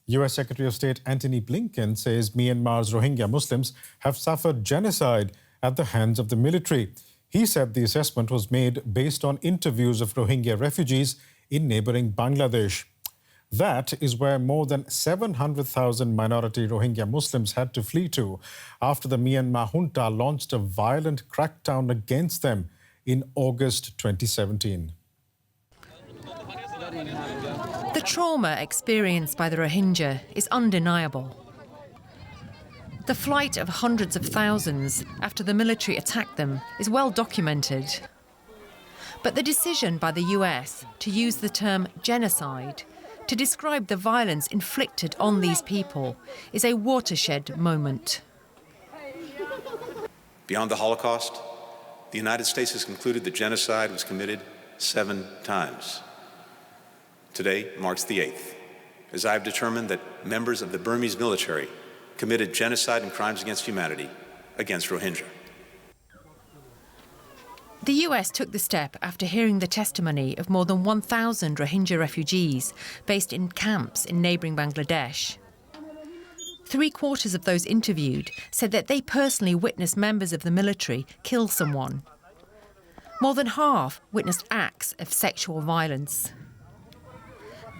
US Secretary of State Antony Blinken says Myanmar's Rohingya Muslims have suffered genocide at the hands of the military. He said the assessment was made based on interviews of Rohingya refugees in neighboring Bangladesh. That is where more than 700,000 minority Rohingya Muslims had to flee to after the Myanmar junta launched a violent crackdown against them in August 2017. The trauma experienced by the Rohingya is undeniable. The flight of hundreds of thousands after the military attacked them is well documented. But the decision by the US to use the term genocide to describe the violence inflicted on these people is a watershed moment. Beyond the Holocaust, the United States has concluded that genocide was committed 7 times. Today marks the 8th, as I have determined that members of the Burmese military committed genocide and crimes against humanity against Rohingya. The US took the step after hearing the testimony of more than 1,000 Rohingya refugees based in camps in neighbouring Bangladesh. 3/4 of those interviewed said that they personally witnessed members of the military kill someone. More than half witnessed acts of sexual violence.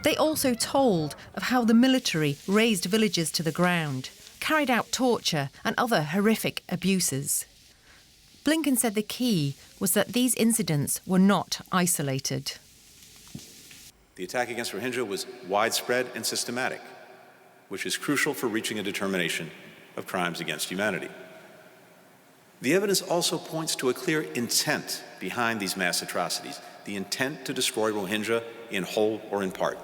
They also told of how the military razed villages to the ground, carried out torture and other horrific abuses. Blinken said the key was that these incidents were not isolated. The attack against Rohingya was widespread and systematic, which is crucial for reaching a determination of crimes against humanity. The evidence also points to a clear intent behind these mass atrocities, the intent to destroy Rohingya in whole or in part.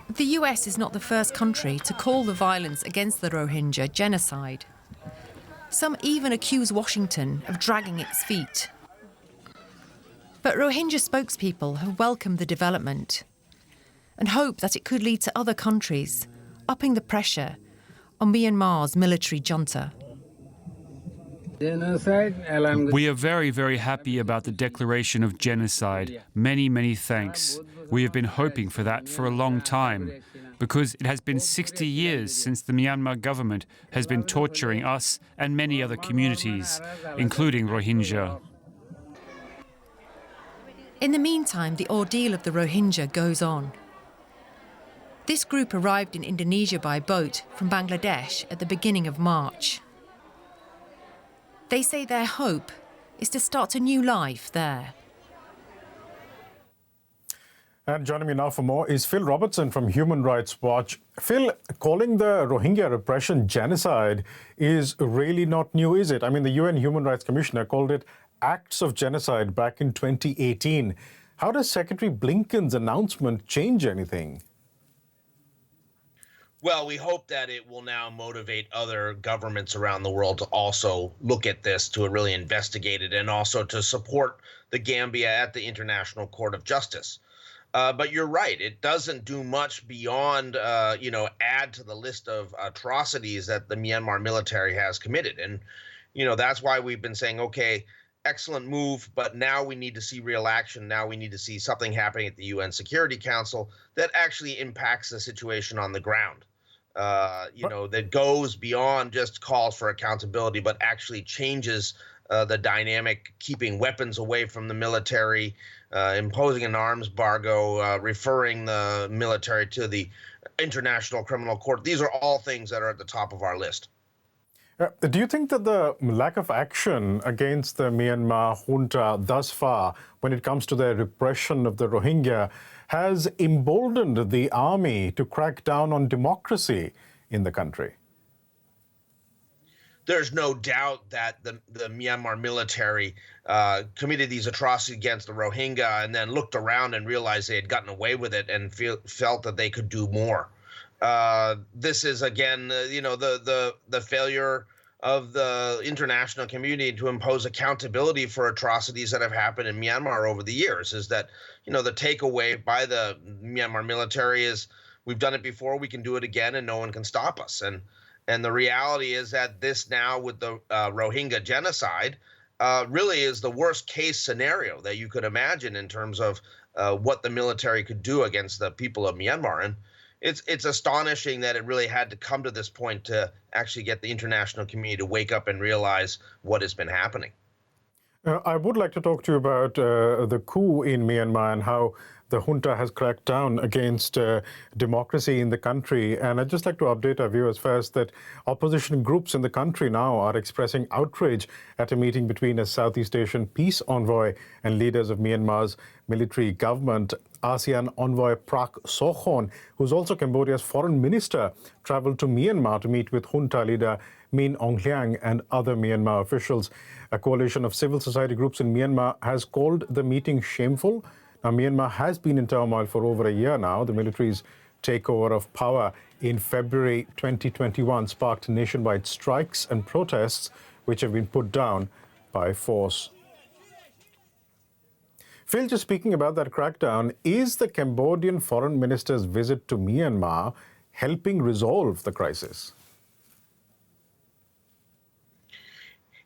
The US is not the first country to call the violence against the Rohingya genocide. Some even accuse Washington of dragging its feet. But Rohingya spokespeople have welcomed the development and hope that it could lead to other countries upping the pressure on Myanmar's military junta. We are very, very happy about the declaration of genocide. Many, many thanks. We have been hoping for that for a long time, because it has been 60 years since the Myanmar government has been torturing us and many other communities, including Rohingya. In the meantime, the ordeal of the Rohingya goes on. This group arrived in Indonesia by boat from Bangladesh at the beginning of March. They say their hope is to start a new life there. And joining me now for more is Phil Robertson from Human Rights Watch. Phil, calling the Rohingya repression genocide is really not new, is it? I mean, the UN Human Rights Commissioner called it acts of genocide back in 2018. How does Secretary Blinken's announcement change anything? Well, we hope that it will now motivate other governments around the world to also look at this, to really investigate it, and also to support the Gambia at the International Court of Justice. But you're right, it doesn't do much beyond, add to the list of atrocities that the Myanmar military has committed. And, that's why we've been saying, okay, excellent move, but now we need to see real action. Now we need to see something happening at the UN Security Council that actually impacts the situation on the ground. That goes beyond just calls for accountability, but actually changes the dynamic, keeping weapons away from the military, imposing an arms embargo, referring the military to the International Criminal Court. These are all things that are at the top of our list. Do you think that the lack of action against the Myanmar junta thus far, when it comes to their repression of the Rohingya, has emboldened the army to crack down on democracy in the country? There's no doubt that the Myanmar military committed these atrocities against the Rohingya and then looked around and realized they had gotten away with it and felt that they could do more. This is, again, the failure of the international community to impose accountability for atrocities that have happened in Myanmar over the years. Is that, the takeaway by the Myanmar military is, we've done it before, we can do it again, and no one can stop us. And the reality is that this now, with the Rohingya genocide, really is the worst case scenario that you could imagine in terms of what the military could do against the people of Myanmar. it's astonishing that it really had to come to this point to actually get the international community to wake up and realize what has been happening. I would like to talk to you about the coup in Myanmar and how the junta has cracked down against democracy in the country. And I'd just like to update our viewers first that opposition groups in the country now are expressing outrage at a meeting between a Southeast Asian peace envoy and leaders of Myanmar's military government. ASEAN envoy Prak Sokhonn, who's also Cambodia's foreign minister, traveled to Myanmar to meet with junta leader Min Aung Hlaing and other Myanmar officials. A coalition of civil society groups in Myanmar has called the meeting shameful. Now, Myanmar has been in turmoil for over a year now. The military's takeover of power in February 2021 sparked nationwide strikes and protests, which have been put down by force. Phil, just speaking about that crackdown, is the Cambodian foreign minister's visit to Myanmar helping resolve the crisis?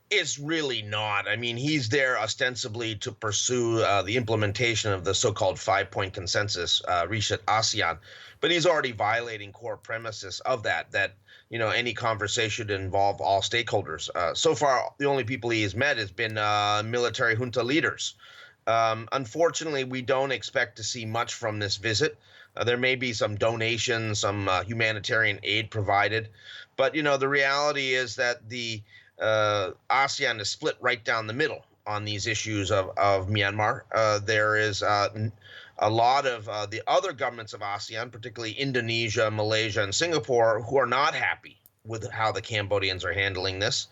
It's really not. I mean, he's there ostensibly to pursue the implementation of the so-called five-point consensus reached at ASEAN, but he's already violating core premises of that, any conversation should involve all stakeholders. So far, the only people he has met has been military junta leaders. Unfortunately, we don't expect to see much from this visit. There may be some donations, some humanitarian aid provided, but, the reality is that the ASEAN is split right down the middle on these issues of Myanmar. There is a lot of the other governments of ASEAN, particularly Indonesia, Malaysia, and Singapore, who are not happy with how the Cambodians are handling this.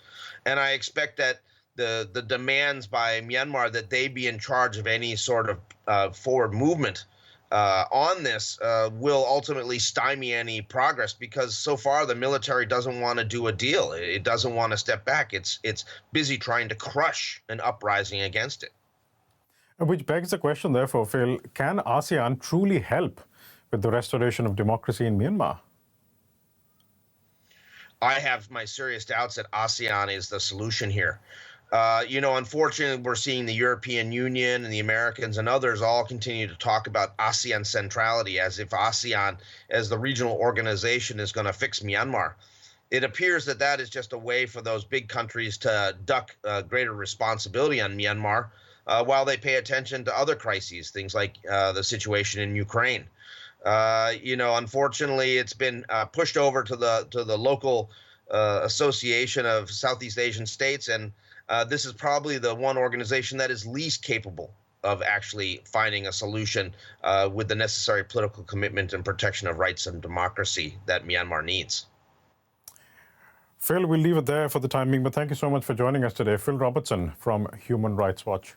And I expect that the demands by Myanmar that they be in charge of any sort of forward movement on this will ultimately stymie any progress, because so far the military doesn't want to do a deal. It doesn't want to step back. It's busy trying to crush an uprising against it. Which begs the question, therefore, Phil, can ASEAN truly help with the restoration of democracy in Myanmar? I have my serious doubts that ASEAN is the solution here. Unfortunately, we're seeing the European Union and the Americans and others all continue to talk about ASEAN centrality, as if ASEAN, as the regional organization, is going to fix Myanmar. It appears that that is just a way for those big countries to duck greater responsibility on Myanmar while they pay attention to other crises, things like the situation in Ukraine. Unfortunately, it's been pushed over to the local association of Southeast Asian states, and this is probably the one organization that is least capable of actually finding a solution with the necessary political commitment and protection of rights and democracy that Myanmar needs. Phil, we'll leave it there for the time being, but thank you so much for joining us today. Phil Robertson from Human Rights Watch.